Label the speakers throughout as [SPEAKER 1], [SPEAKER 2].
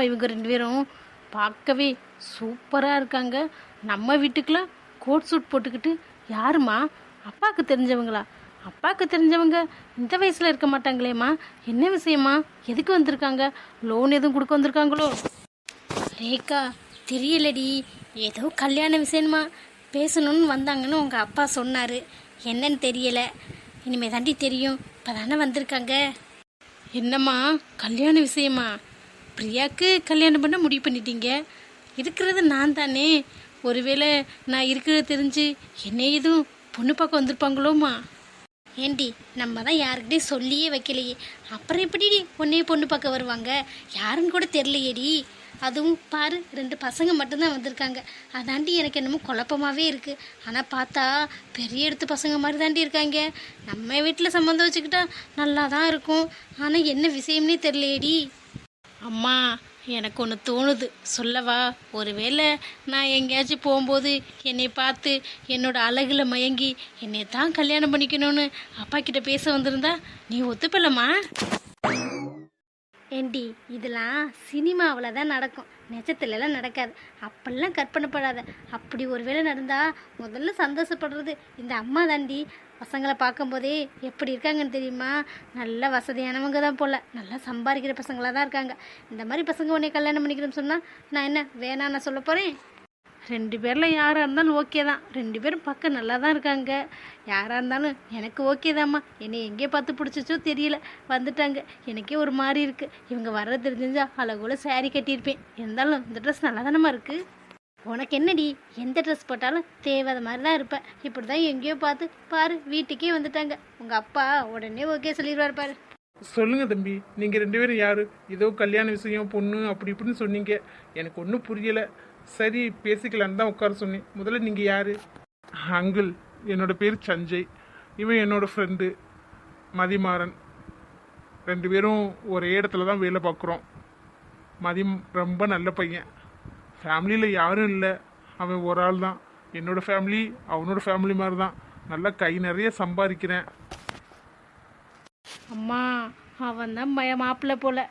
[SPEAKER 1] என்னம்மா இவங்க 2 பேரும் பார்க்கவே சூப்பராக இருக்காங்க. நம்ம வீட்டுக்கெலாம் கோட் சூட் போட்டுக்கிட்டு யாருமா? அப்பாவுக்கு தெரிஞ்சவங்களா? அப்பாவுக்கு தெரிஞ்சவங்க இந்த வயசில் இருக்க மாட்டாங்களேம்மா. என்ன விஷயமா? எதுக்கு வந்திருக்காங்க? லோன் எதுவும் கொடுக்க வந்திருக்காங்களோ? ரேகா, தெரியலடி, ஏதோ கல்யாண விஷயமா பேசணும்னு வந்தாங்கன்னு உங்கள் அப்பா சொன்னார். என்னன்னு தெரியலை, இனிமே தாண்டி தெரியும். இப்போ தானே வந்திருக்காங்க. என்னம்மா கல்யாண விஷயமா? பிரியாவுக்கு கல்யாணம் பண்ண முடிவு பண்ணிட்டீங்க. இருக்கிறது நான் தானே. ஒருவேளை நான் இருக்கிறது தெரிஞ்சு என்னை எதுவும் பொண்ணு பார்க்க வந்திருப்பாங்களோம்மா? ஏண்டி, நம்ம தான் யாருக்கிட்டையும் சொல்லியே வைக்கலையே, அப்புறம் எப்படி உன்னையே பொண்ணு பார்க்க வருவாங்க? யாருன்னு கூட தெரியலையேடி. அதுவும் பாரு, 2 பசங்க மட்டும்தான் வந்திருக்காங்க. அதாண்டி எனக்கு என்னமோ குழப்பமாகவே இருக்குது. ஆனால் பார்த்தா பெரிய எடுத்து பசங்க மாதிரி தாண்டி இருக்காங்க. நம்ம வீட்டில் சம்மந்தம் வச்சுக்கிட்டா நல்லா தான் இருக்கும். ஆனால் என்ன விஷயம்னே தெரியலையேடி. அம்மா, எனக்கு ஒன்று தோணுது, சொல்லவா? ஒருவேளை நான் எங்கேயாச்சும் போகும்போது என்னை பார்த்து என்னோட அழகில் மயங்கி என்னை தான் கல்யாணம் பண்ணிக்கணும்னு அப்பா கிட்ட பேச வந்திருந்தா நீ ஒத்துப்பலம்மா? ஏண்டி, இதெல்லாம் சினிமாவில் தான் நடக்கும், நிஜத்துலலாம் நடக்காது. அப்படிலாம் கற்பனைப்படாத. அப்படி ஒரு வேளை நடந்தால் முதல்ல சந்தோஷப்படுறது இந்த அம்மா தாண்டி. பசங்களை பார்க்கும்போதே எப்படி இருக்காங்கன்னு தெரியுமா? நல்ல வசதியானவங்க தான் போல், நல்லா சம்பாதிக்கிற பசங்களாக தான் இருக்காங்க. இந்த மாதிரி பசங்க உன்னை கல்யாணம் பண்ணிக்கிறேன்னு சொன்னால் நான் என்ன வேணான்னு சொல்ல போகிறேன்? 2 பேரில் யாராக இருந்தாலும் ஓகே தான். 2 பேரும் பார்க்க நல்லா தான் இருக்காங்க. யாராக இருந்தாலும் எனக்கு ஓகே தாம்மா. என்னை எங்கே பார்த்து பிடிச்சிச்சோ தெரியல, வந்துட்டாங்க. எனக்கே ஒரு மாதிரி இருக்குது. இவங்க வர்றது தெரிஞ்சா அழகோல சாரீ கட்டியிருப்பேன். இருந்தாலும் இந்த ட்ரெஸ் நல்லா தானம்மா இருக்குது. உனக்கு என்னடி, எந்த ட்ரெஸ் போட்டாலும் தேவாத மாதிரி தான் இருப்பேன். இப்படி தான் எங்கேயோ பார்த்து பாரு, வீட்டுக்கே வந்துட்டாங்க. உங்கள் அப்பா உடனே ஓகே சொல்லிடுவார் பாரு.
[SPEAKER 2] சொல்லுங்க தம்பி, நீங்க 2 பேரும் யாரு? ஏதோ கல்யாண விஷயம் பொண்ணு அப்படி இப்படின்னு சொன்னீங்க. எனக்கு ஒன்றும் புரியல. சரி, பேசிக்கலான்னு தான் உட்கார சொன்னேன். முதல்ல நீங்க யாரு? அங்கிள், என்னோட பேர் சஞ்சய். இவன் என்னோட ஃப்ரெண்டு மதிமாறன். 2 பேரும் ஒரே இடத்துல தான் வேலை பார்க்குறோம். மதி ரொம்ப நல்ல பையன். ஃபேமிலியில் யாரும் இல்லை, அவன் ஒரு ஆள் தான். என்னோட ஃபேமிலி அவனோட ஃபேமிலி மாதிரி தான். நல்லா கை நிறைய சம்பாதிக்கிறேன்.
[SPEAKER 1] அம்மா, அவன் தான் மாப்பிள்ளை போல்.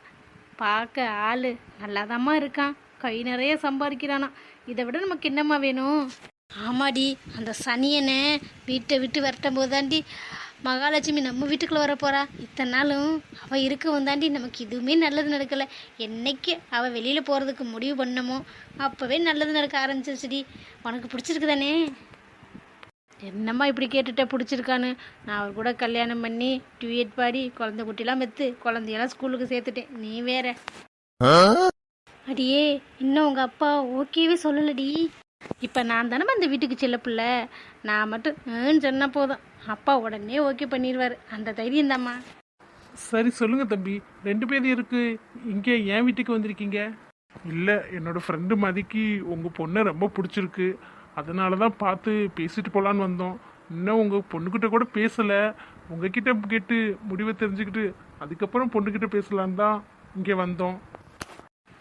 [SPEAKER 1] பார்க்க ஆள் நல்லாதாம்மா இருக்கான், கை நிறைய சம்பாதிக்கிறானா. இதை விட நமக்கு என்னம்மா வேணும்? ஆமாடி, அந்த சனியனை வீட்டை விட்டு விரட்டும் போது தாண்டி மகாலட்சுமி நம்ம வீட்டுக்குள்ளே வர போகிறா. இத்தனை நாளும் அவள் இருக்கவும் தாண்டி நமக்கு எதுவுமே நல்லது நடக்கலை. என்னைக்கு அவள் வெளியில் போகிறதுக்கு முடிவு பண்ணமோ அப்போவே நல்லது நடக்க ஆரம்பிச்சிருச்சுடி. உனக்கு பிடிச்சிருக்கு தானே? என்னம்மா இப்படி கேட்டுட்ட பிடிச்சிருக்கான்னு? நான் அவர் கூட கல்யாணம் பண்ணி டியூட் பாடி குழந்தை குட்டிலாம் மெத்து குழந்தையெல்லாம் ஸ்கூலுக்கு சேர்த்துட்டேன். நீ வேற. அடியே, இன்னும் உங்கள் அப்பா ஓகேவே சொல்லலடி. இப்போ நான் தானே அந்த வீட்டுக்கு செல்ல பிள்ளை. நான் மட்டும் சொன்னால் போதும், அப்பா உடனே ஓகே பண்ணிடுவார். அந்த தைரியம் தாம்மா.
[SPEAKER 2] சரி சொல்லுங்க தம்பி, 2 பேர் இருக்கு, இங்கே என் வீட்டுக்கு வந்திருக்கீங்க? இல்லை, என்னோட ஃப்ரெண்டு மதிக்கு உங்கள் பொண்ணை ரொம்ப பிடிச்சிருக்கு. அதனால தான் பார்த்து பேசிட்டு போகலான்னு வந்தோம். இன்னும் உங்கள் பொண்ணுக்கிட்ட கூட பேசலை. உங்ககிட்ட கேட்டு முடிவை தெரிஞ்சுக்கிட்டு அதுக்கப்புறம் பொண்ணுக்கிட்ட பேசலான்னு தான் இங்கே வந்தோம்.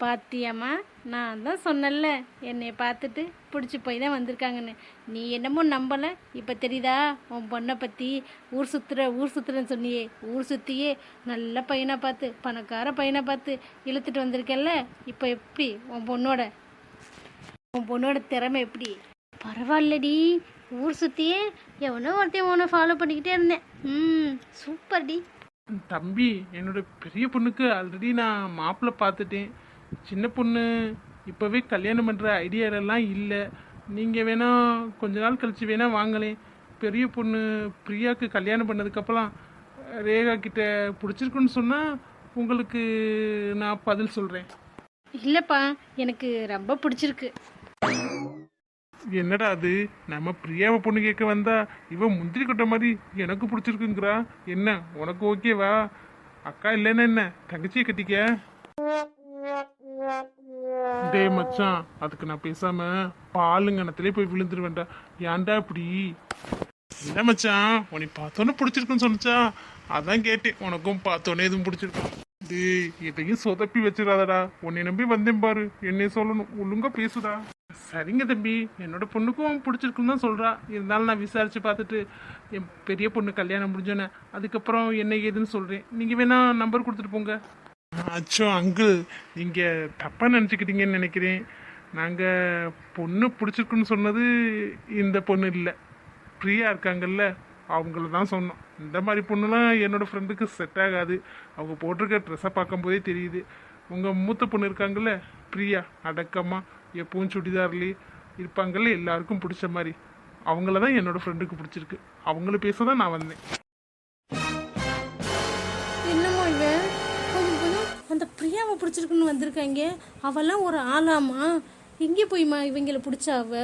[SPEAKER 1] பாத்தியாம்மா, நான் தான் சொன்னல என்னை பார்த்துட்டு பிடிச்சி போய் தான் வந்திருக்காங்கன்னு. நீ என்னமோ நம்பலை. இப்போ தெரியுதா உன் பொண்ணை பற்றி? ஊர் சுற்றுறேன்னு சொன்னியே, ஊர் சுற்றியே நல்ல பையனை பார்த்து, பணக்கார பையனை பார்த்து இழுத்துட்டு வந்திருக்கேன்ல. இப்போ எப்படி உன் பொண்ணோட திறமை எப்படி? பரவாயில்லடி, ஊர் சுற்றியே எவனோ ஒருத்தையும் உன்னை ஃபாலோ பண்ணிக்கிட்டே இருந்தேன். சூப்பர்டி.
[SPEAKER 2] தம்பி, என்னோட பெரிய பொண்ணுக்கு ஆல்ரெடி நான் மாப்பிள்ளை பார்த்துட்டேன். சின்ன பொண்ணு இப்போவே கல்யாணம் பண்ணுற ஐடியாலெல்லாம் இல்லை. நீங்கள் வேணால் கொஞ்ச நாள் கழித்து வேணால் வாங்களேன். பெரிய பொண்ணு பிரியாவுக்கு கல்யாணம் பண்ணதுக்கப்புறம் ரேகா கிட்ட பிடிச்சிருக்குன்னு சொன்னால் உங்களுக்கு நான் பதில் சொல்கிறேன்.
[SPEAKER 1] இல்லைப்பா, எனக்கு ரொம்ப பிடிச்சிருக்கு.
[SPEAKER 2] என்னடா அது, நம்ம பிரியாவை பொண்ணு கேட்க வந்தா இவன் முந்திரி கொட்ட மாதிரி எனக்கு பிடிச்சிருக்குங்கிறா. என்ன உனக்கு ஓகேவா? அக்கா இல்லைன்னா என்ன, தங்கச்சியை கட்டிக்க. டே மச்சான், அதுக்கு நான் பேசாம பாலுங்கணத்திலே போய் விழுந்துருவேன்டா. ஏன்டா இப்படி? இல்லை மச்சான், உன்னை பார்த்தோன்னே பிடிச்சிருக்குன்னு சொன்னச்சா, அதான் கேட்டேன். உனக்கும் பார்த்தோன்னே எதுவும் பிடிச்சிருக்கும்? டேய், எதையும் சொதப்பி வச்சிடாதடா. உன்னை நம்பி வந்தேன் பாரு, என்னைய சொல்லணும், ஒழுங்கா பேசுடா. சரிங்க தம்பி, என்னோட பொண்ணுக்கும் பிடிச்சிருக்குன்னு தான் சொல்கிறா. இருந்தாலும் நான் விசாரித்து பார்த்துட்டு என் பெரிய பொண்ணு கல்யாணம் முடிஞ்சோன்னே அதுக்கப்புறம் என்ன ஏதுன்னு சொல்கிறேன். நீங்கள் வேணா நம்பர் கொடுத்துட்டு போங்க. அச்சோ அங்கிள், நீங்கள் தப்பாக நினச்சிக்கிட்டீங்கன்னு நினைக்கிறேன். நாங்கள் பொண்ணு பிடிச்சிருக்குன்னு சொன்னது இந்த பொண்ணு இல்லை, பிரியா இருக்காங்கல்ல, அவங்கள தான் சொன்னோம். இந்த மாதிரி பொண்ணுலாம் என்னோடய ஃப்ரெண்டுக்கு செட் ஆகாது. அவங்க போட்டிருக்க ட்ரெஸ்ஸை பார்க்கும்போதே தெரியுது. உங்கள் மூத்த பொண்ணு இருக்காங்கல்ல பிரியா, அடக்கமாக எப்பவும் சுடிதார்லேயே இருப்பாங்கல்ல, எல்லாருக்கும் பிடிச்ச மாதிரி அவங்கள தான் என்னோடய ஃப்ரெண்டுக்கு பிடிச்சிருக்கு. அவங்கள பேச தான் நான் வந்தேன்.
[SPEAKER 1] என்னமோ இவன் கொஞ்சம் கொஞ்சம் அந்த பிரியாவை பிடிச்சிருக்குன்னு வந்திருக்காங்க. அவெல்லாம் ஒரு ஆளாமா? எங்கே போய்மா இவங்களை பிடிச்சா அவ?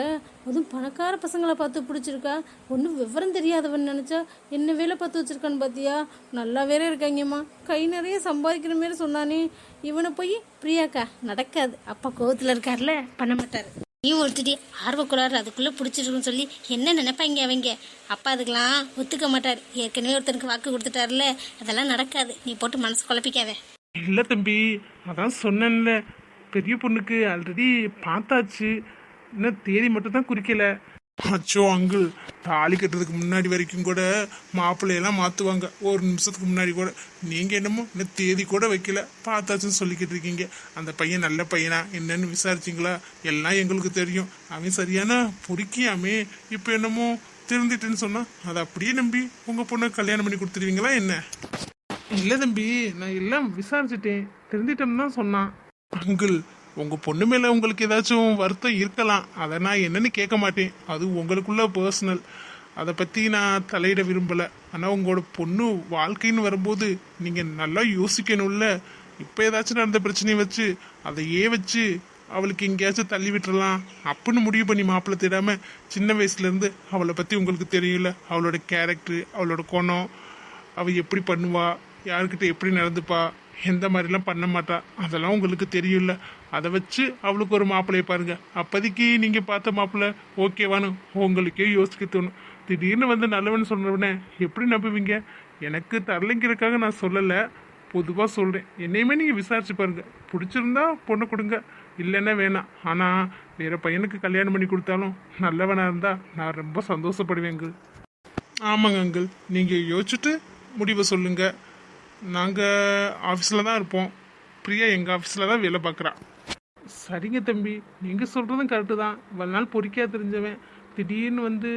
[SPEAKER 1] அதுவும் பணக்கார பசங்களை பார்த்து பிடிச்சிருக்கா. ஒன்றும் விவரம் தெரியாதவன் நினச்சா என்ன வேலை பார்த்து வச்சிருக்கான்னு பார்த்தியா? நல்லா வேற இருக்காங்கம்மா, கை நிறைய சம்பாதிக்கிற மாரி சொன்னானே. இவனை போய் பிரியாக்கா நடக்காது, அப்பா கோவத்தில் இருக்கார்ல, பண்ண மாட்டார். நீ ஒருத்தடி ஆர்வக்குள்ளார் அதுக்குள்ளே பிடிச்சிருக்குன்னு சொல்லி என்ன நினைப்பாங்க அவங்க? அப்பா அதுக்கெல்லாம் ஒத்துக்க மாட்டார். ஏற்கனவே ஒருத்தனுக்கு வாக்கு கொடுத்துட்டார்ல, அதெல்லாம் நடக்காது. நீ போட்டு மனசு குழப்பிக்காத.
[SPEAKER 2] இல்லை தம்பி, அதான் சொன்னேன்ல, பெரிய பொண்ணுக்கு ஆல்ரெடி பார்த்தாச்சு, இன்னும் தேதி மட்டும் தான் குறிக்கல. அச்சோ அங்கிள், தாலி கட்டுறதுக்கு முன்னாடி வரைக்கும் கூட மாப்பிள்ளையெல்லாம் மாற்றுவாங்க, ஒரு நிமிஷத்துக்கு முன்னாடி கூட. நீங்கள் என்னமோ இன்னும் தேதி கூட வைக்கல, பார்த்தாச்சுன்னு சொல்லிக்கிட்டு இருக்கீங்க. அந்த பையன் நல்ல பையனா என்னன்னு விசாரிச்சிங்களா? எல்லாம் எங்களுக்கு தெரியும். அவன் சரியான பொறுக்கியாமே. இப்போ என்னமோ திருந்திட்டுன்னு சொன்னால் அதை அப்படியே நம்பி உங்கள் பொண்ணை கல்யாணம் பண்ணி கொடுத்துருவீங்களா என்ன? இல்லை தம்பி, நான் எல்லாம் விசாரிச்சுட்டேன், திருந்திட்டோம்னு தான் சொன்னான். அங்கிள், உங்கள் பொண்ணு மேலே உங்களுக்கு ஏதாச்சும் வருத்தம் இருக்கலாம், அதை நான் என்னன்னு கேட்க மாட்டேன். அது உங்களுக்குள்ள பர்சனல், அதை பற்றி நான் தலையிட விரும்பலை. ஆனால் உங்களோட பொண்ணு வாழ்க்கைன்னு வரும்போது நீங்கள் நல்லா யோசிக்கணும்ல. இப்போ ஏதாச்சும் நடந்த பிரச்சனையை வச்சு அதையே வச்சு அவளுக்கு எங்கேயாச்சும் தள்ளி விட்டுறலாம் அப்படின்னு முடிவு பண்ணி மாப்பிள்ளை தேடாமல், சின்ன வயசுலேருந்து அவளை பற்றி உங்களுக்கு தெரியும்ல, அவளோட கேரக்டரு, அவளோட குணம், அவள் எப்படி பண்ணுவா, யாருக்கிட்ட எப்படி நடந்துப்பா, எந்த மாதிரிலாம் பண்ண மாட்டா, அதெல்லாம் உங்களுக்கு தெரியும்ல. அதை வச்சு அவளுக்கு ஒரு மாப்பிள்ளையை பாருங்க. அப்போதைக்கு நீங்கள் பார்த்த மாப்பிள்ளை ஓகேவானு உங்களுக்கே யோசிக்க தோணும். திடீர்னு வந்து நல்லவன்னு சொல்கிறவனே எப்படி நம்புவீங்க? எனக்கு தரலைங்கிறதுக்காக நான் சொல்லலை, பொதுவாக சொல்கிறேன். என்னையுமே நீங்கள் விசாரிச்சு பாருங்க. பிடிச்சிருந்தா பொண்ணை கொடுங்க, இல்லைன்னா வேணாம். ஆனால் வேறு பையனுக்கு கல்யாணம் பண்ணி கொடுத்தாலும் நல்லவனாக இருந்தால் நான் ரொம்ப சந்தோஷப்படுவேன் அங்கிள். ஆமாங்க அங்கிள், நீங்கள் யோசிச்சுட்டு முடிவை சொல்லுங்கள். நாங்கள் ஆஃபீஸில் தான் இருப்போம். பிரியா எங்கள் ஆஃபீஸில் தான் வேலை பார்க்குறா. சரிங்க தம்பி, நீங்கள் சொல்கிறதும் கரெக்டு தான். இவ்வளோ நாள் பொறுக்கையாக தெரிஞ்சவன் திடீர்னு வந்து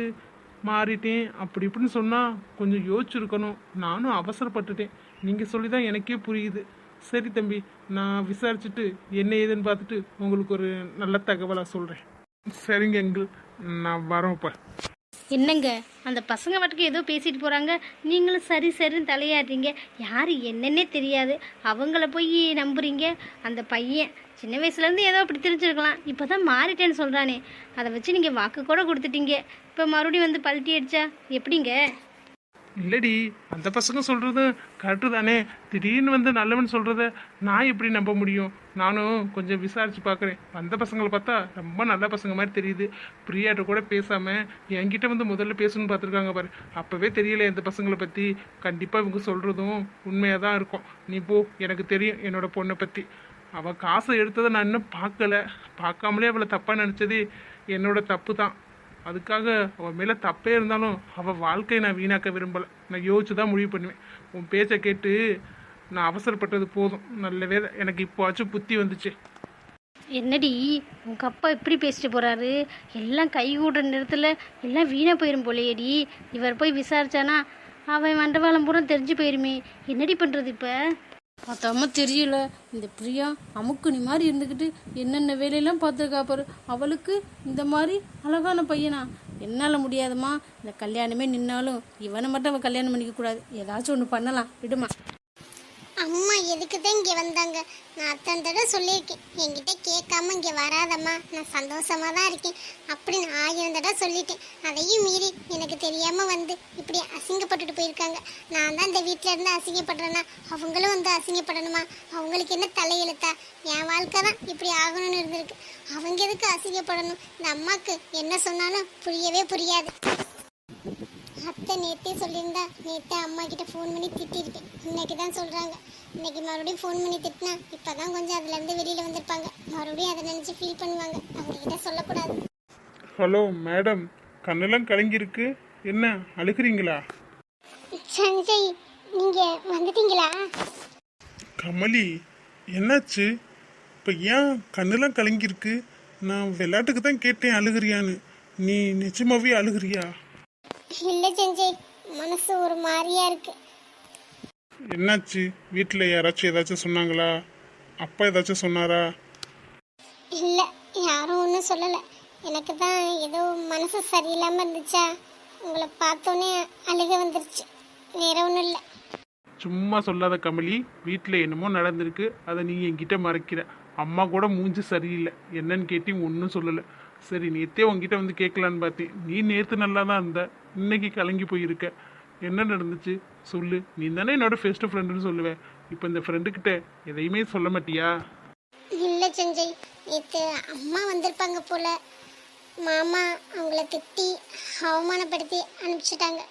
[SPEAKER 2] மாறிட்டேன் அப்படி இப்படின்னு சொன்னால் கொஞ்சம் யோசிச்சுருக்கணும். நானும் அவசரப்பட்டுட்டேன். நீங்கள் சொல்லி தான் எனக்கே புரியுது. சரி தம்பி, நான் விசாரிச்சுட்டு என்ன ஏதுன்னு பார்த்துட்டு உங்களுக்கு ஒரு நல்ல தகவலாக சொல்கிறேன். சரிங்க அங்கிள், நான் வரோம் இப்போ.
[SPEAKER 1] என்னங்க, அந்த பசங்க மட்டுக்கு ஏதோ பேசிட்டு போகிறாங்க, நீங்களும் சரி சரின்னு தலையாடுறீங்க. யார் என்னன்னே தெரியாது, அவங்கள போய் நம்புறீங்க. அந்த பையன் சின்ன வயசுலேருந்து ஏதோ அப்படி தெரிஞ்சிருக்கலாம், இப்போ தான் மாறிட்டேன்னு சொல்கிறானே, அதை வச்சு நீங்கள் வாக்கு கூட கொடுத்துட்டீங்க. இப்போ மறுபடியும் வந்து பல்ட்டி அடிச்சா எப்படிங்க?
[SPEAKER 2] இல்லடி, அந்த பசங்க சொல்கிறது கரெக்டு தானே. திடீர்னு வந்து நல்லவன் சொல்கிறத நான் எப்படி நம்ப முடியும்? நானும் கொஞ்சம் விசாரித்து பார்க்குறேன். அந்த பசங்களை பார்த்தா ரொம்ப நல்ல பசங்க மாதிரி தெரியுது. பிரியாட்ட கூட பேசாமல் என்கிட்ட வந்து முதல்ல பேசணும்னு பார்த்துருக்காங்க பாரு. அப்போவே தெரியல இந்த பசங்களை பற்றி. கண்டிப்பாக இவங்க சொல்கிறதும் உண்மையாக தான் இருக்கும். நீ போ, எனக்கு தெரியும் என்னோடய பொண்ணை பற்றி. அவள் காசை எடுத்ததை நான் இன்னும் பார்க்காமலே அவளை தப்பாக நினச்சது என்னோட தப்பு தான். அதுக்காக அவள் மேலே தப்பே இருந்தாலும் அவள் வாழ்க்கையை நான் வீணாக்க விரும்பலை. நான் யோசிச்சு தான் முடிவு பண்ணுவேன். உன் பேச்சை கேட்டு நான் அவசரப்பட்டது போதும். நல்ல வேலை எனக்கு இப்போவாச்சும் புத்தி வந்துச்சு.
[SPEAKER 1] என்னடி உங்கள் அப்பா இப்படி பேசிட்டு போகிறாரு? எல்லாம் கை கூடுற நேரத்தில் எல்லாம் வீணாக போயிடும் போலையேடி. இவர் போய் விசாரிச்சானா அவன் மண்டபாலம் பூரா தெரிஞ்சு போயிருமே. என்னடி பண்ணுறது இப்போ? பார்த்தாம தெரியல, இந்த பிரியா அமுக்குனி மாதிரி இருந்துக்கிட்டு என்னென்ன வேலையெல்லாம் பார்த்துருக்கா பாரு. அவளுக்கு இந்த மாதிரி அழகான பையனா? என்னால் முடியாதுமா. இந்த கல்யாணமே நின்னாலும் இவனை மட்டும் அவன் கல்யாணம் பண்ணிக்க கூடாது. ஏதாச்சும் ஒன்று பண்ணலாம், விடுமா.
[SPEAKER 3] அம்மா எதுக்கு தான் இங்கே வந்தாங்க? நான் அத்தனை தடவை சொல்லியிருக்கேன், என்கிட்ட கேட்காம இங்கே வராதம்மா, நான் சந்தோஷமாக தான் இருக்கேன் அப்படின்னு 1000 தடவை சொல்லிட்டேன். அதையும் மீறி எனக்கு தெரியாமல் வந்து இப்படி அசிங்கப்பட்டுட்டு போயிருக்காங்க. நான் தான் இந்த வீட்டில் இருந்து அசிங்கப்படுறேன்னா அவங்களும் வந்து அசிங்கப்படணுமா? அவங்களுக்கு என்ன தலையெழுத்தா? என் வாழ்க்கை தான் இப்படி ஆகணும்னு இருந்திருக்கு. அவங்க எதுக்கு அசிங்கப்படணும்? இந்த அம்மாவுக்கு என்ன சொன்னாலும் புரியவே புரியாது. அத்தை நேற்றே சொல்லியிருந்தா, நேற்றே அம்மா கிட்ட ஃபோன் பண்ணி திட்டிருக்கேன். இன்னைக்கு தான் சொல்கிறாங்க. இன்னைக்கு மறுபடியும் ஃபோன் பண்ணி திட்டினா இப்போ தான் கொஞ்சம் அதுலேருந்து வெளியில் வந்திருப்பாங்க. மறுபடியும் அதை நினச்சி ஃபீல் பண்ணுவாங்க. அவங்ககிட்ட சொல்லக்கூடாது.
[SPEAKER 2] ஹலோ மேடம், கண்ணெல்லாம் கலங்கியிருக்கு, என்ன அழுகிறீங்களா?
[SPEAKER 3] சஞ்சய், நீங்கள் வந்துட்டீங்களா?
[SPEAKER 2] கமலி, என்னாச்சு? இப்போ ஏன் கண்ணெல்லாம் கலங்கியிருக்கு? நான் விளையாட்டுக்கு தான் கேட்டேன் அழுகிறியான்னு. நீ நிஜமாவே அழுகிறியா?
[SPEAKER 3] இல்லை செஞ்சே, மனசு ஒரு மாதிரியா இருக்கு.
[SPEAKER 2] என்னாச்சு? வீட்டில் யாராச்சும் ஏதாச்சும் சொன்னாங்களா? அப்பா ஏதாச்சும் சொன்னாரா?
[SPEAKER 3] இல்லை, யாரும் ஒன்றும் சொல்லலை. எனக்கு தான் ஏதோ மனசு சரியில்லாமல் இருந்துச்சா, உங்களை பார்த்தோன்னே அழுக வந்துருச்சு. வேற ஒன்றும் இல்லை.
[SPEAKER 2] சும்மா சொல்லாத கமலி, வீட்டில் என்னமோ நடந்திருக்கு, அதை நீ என்கிட்ட மறைக்கிற. அம்மா கூட மூஞ்சி சரியில்லை, என்னன்னு கேட்டி ஒன்றும் சொல்லலை. சரி, நேற்றே உங்ககிட்ட வந்து கேட்கலான்னு பார்த்தேன். நீ நேற்று நல்லா தான் இருந்த, இன்னைக்கு கலங்கி போயிருக்க. என்ன நடந்துச்சு சொல்லு. நீ தானே என்னோட பெஸ்ட் ஃப்ரெண்டுன்னு சொல்லுவேன். இப்போ இந்த ஃப்ரெண்டுக்கிட்ட எதையுமே சொல்ல மாட்டியா?
[SPEAKER 3] இல்லை செஞ்சய், நேற்று அம்மா வந்திருப்பாங்க போல. மாமா அவங்கள திட்டி அவமானப்படுத்தி அனுப்பிச்சிட்டாங்க.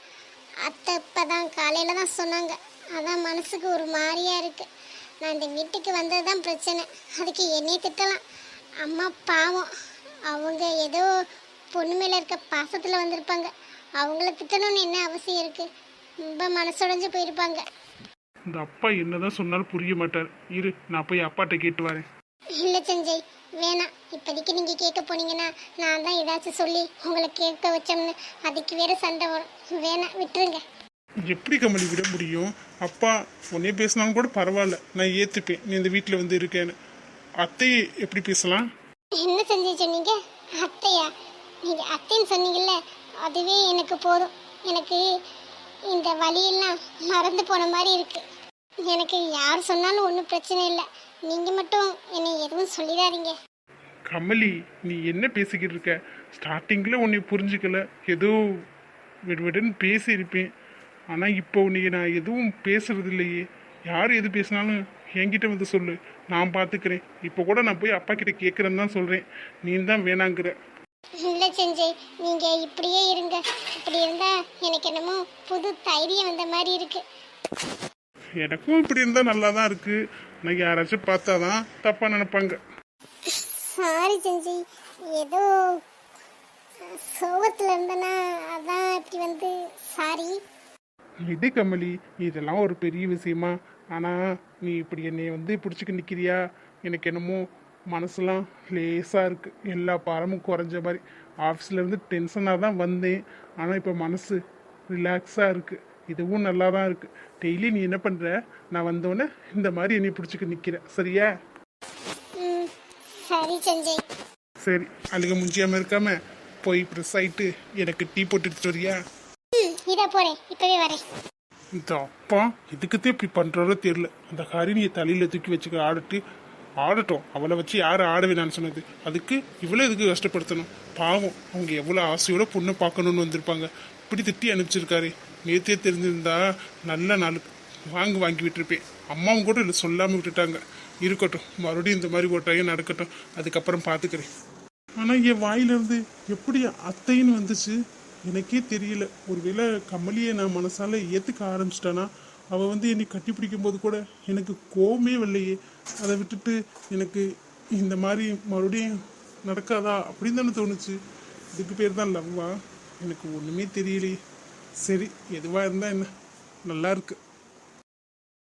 [SPEAKER 3] அத்தை இப்போ தான் காலையில் தான் சொன்னாங்க. அதான் மனசுக்கு ஒரு மாதிரியா இருக்கு. நான் இந்த வீட்டுக்கு வந்தது தான் பிரச்சனை, அதுக்கு என்னையே திட்டலாம். அம்மா பாவம், அவங்க ஏதோ பொண்ணு மேலே இருக்க பாசத்தில் வந்திருப்பாங்க. அவங்கள திட்டணும்னு என்ன அவசியம் இருக்குது? ரொம்ப மனசுடைஞ்சு போயிருப்பாங்க.
[SPEAKER 2] இந்த அப்பா என்னதான் சொன்னாலும் புரிய மாட்டார். இரு, நான் போய் அப்பாட்ட கேட்டு வரேன்.
[SPEAKER 3] இல்லை செஞ்சய், வேணாம். இப்போதைக்கு நீங்கள் கேட்க போனீங்கன்னா நான் தான் ஏதாச்சும் சொல்லி உங்களை கேட்க வச்சோம்னு அதுக்கு வேற சண்டை வரும். வேணாம், விட்டுருங்க.
[SPEAKER 2] எப்படி கமலி விட முடியும்? அப்பா உன்னே பேசினாலும் கூட பரவாயில்ல, நான் ஏற்றுப்பேன் நீ இந்த வீட்டில் வந்து இருக்கேன்னு. அத்தையை எப்படி பேசலாம்?
[SPEAKER 3] என்ன செஞ்சு சொன்னீங்க? அத்தையா? நீங்கள் அத்தைன்னு சொன்னீங்கல்ல, அதுவே எனக்கு போதும். எனக்கு இந்த வழியெல்லாம் மறந்து போன மாதிரி இருக்கு. எனக்கு யார் சொன்னாலும் ஒன்றும் பிரச்சனை இல்லை. நீங்கள் மட்டும் என்னை எதுவும் சொல்லிடாதீங்க.
[SPEAKER 2] கமலி, நீ என்ன பேசிக்கிட்டு இருக்க? ஸ்டார்டிங்கில் உன்னை புரிஞ்சுக்கல, ஏதோ விடுவிடுன்னு பேசியிருப்பேன். ஆனால் இப்போ உன்னை நான் எதுவும் பேசுறது இல்லையே. யார் எது பேசினாலும் என்கிட்ட வந்து சொல்லு, நான் பார்த்துக்கிறேன். இப்போ கூட நான் போய் அப்பா கிட்ட கேட்குறேன்னு தான் சொல்கிறேன். நீ தான் வேணாங்கிற.
[SPEAKER 3] இல்லை செஞ்சே, நீங்கள் இப்படியே இருங்க. இப்படி இருந்தால் எனக்கு என்னமோ புது தைரியம் வந்த மாதிரி இருக்கு.
[SPEAKER 2] எனக்கும் இப்படி இருந்தால் நல்லா தான் இருக்குது. நான் யாராச்சும் பார்த்தா தான் தப்பாக நினைப்பாங்க.
[SPEAKER 3] சாரி செஞ்சு, ஏதோ சோகத்தில் இருந்தனா, அதான் இப்படி வந்து சாரி.
[SPEAKER 2] இது கமலி, இதெல்லாம் ஒரு பெரிய விஷயமா? ஆனால் நீ இப்படி என்னை வந்து பிடிச்சிக்க நிற்கிறியா? எனக்கு என்னமோ மனசுலாம் லேசாக இருக்குது. எல்லா பாரமும் குறைஞ்ச மாதிரி. ஆஃபீஸ்லேருந்து டென்ஷனாக தான் வந்தேன், ஆனால் இப்போ மனசு ரிலாக்ஸாக இருக்குது. இதுவும் நல்லா தான் இருக்குது. டெய்லி நீ என்ன பண்ணுற? நான் வந்தோடனே இந்த மாதிரி என்னை பிடிச்சிக்க நிற்கிற, சரியா?
[SPEAKER 3] சரி செஞ்சேன்.
[SPEAKER 2] சரி, அழுக முஞ்சியாமல் இருக்காம போய் ப்ரெஸ் ஆகிட்டு எனக்கு டீ போட்டு எடுத்துட்டு வரியா?
[SPEAKER 3] இதா போகிறேன், இப்போவே வரேன்.
[SPEAKER 2] இந்த அப்பா இதுக்குத்தான் இப்படி பண்ணுறாரோ தெரியல. அந்த ஹரிணியை தலையில் தூக்கி வச்சுக்க ஆடட்டும். அவளை வச்சு யார் ஆடவே நான் சொன்னது? அதுக்கு இவ்வளோ இதுக்கு கஷ்டப்படுத்தணும்? பாவம், அவங்க எவ்வளோ ஆசையோட பொண்ணை பார்க்கணுன்னு வந்திருப்பாங்க. இப்படி திட்டி அனுப்பிச்சிருக்காரு. நேற்றே தெரிஞ்சிருந்தா நல்ல நாள் வாங்கி விட்டுருப்பேன். அம்மாவும் கூட இல்லை, சொல்லாமல் விட்டுட்டாங்க. இருக்கட்டும், மறுபடியும் இந்த மாதிரி ஒரு டைம் நடக்கட்டும், அதுக்கப்புறம் பார்த்துக்கிறேன். ஆனால் என் வாயிலிருந்து எப்படி அத்தைன்னு வந்துச்சு எனக்கே தெரியல. ஒருவேளை கமலியை நான் மனசால ஏற்றுக்க ஆரம்பிச்சிட்டானா? அவள் வந்து என்னை கட்டி பிடிக்கும் போது கூட எனக்கு கோவமே வரலையே. அதை விட்டுட்டு எனக்கு இந்த மாதிரி மறுபடியும் நடக்காதா அப்படின்னு தானே தோணுச்சு. இதுக்கு பேர் தான் லவ்வா? எனக்கு ஒன்றுமே தெரியலையே. சரி, எதுவாக இருந்தால் என்ன, நல்லா இருக்கு.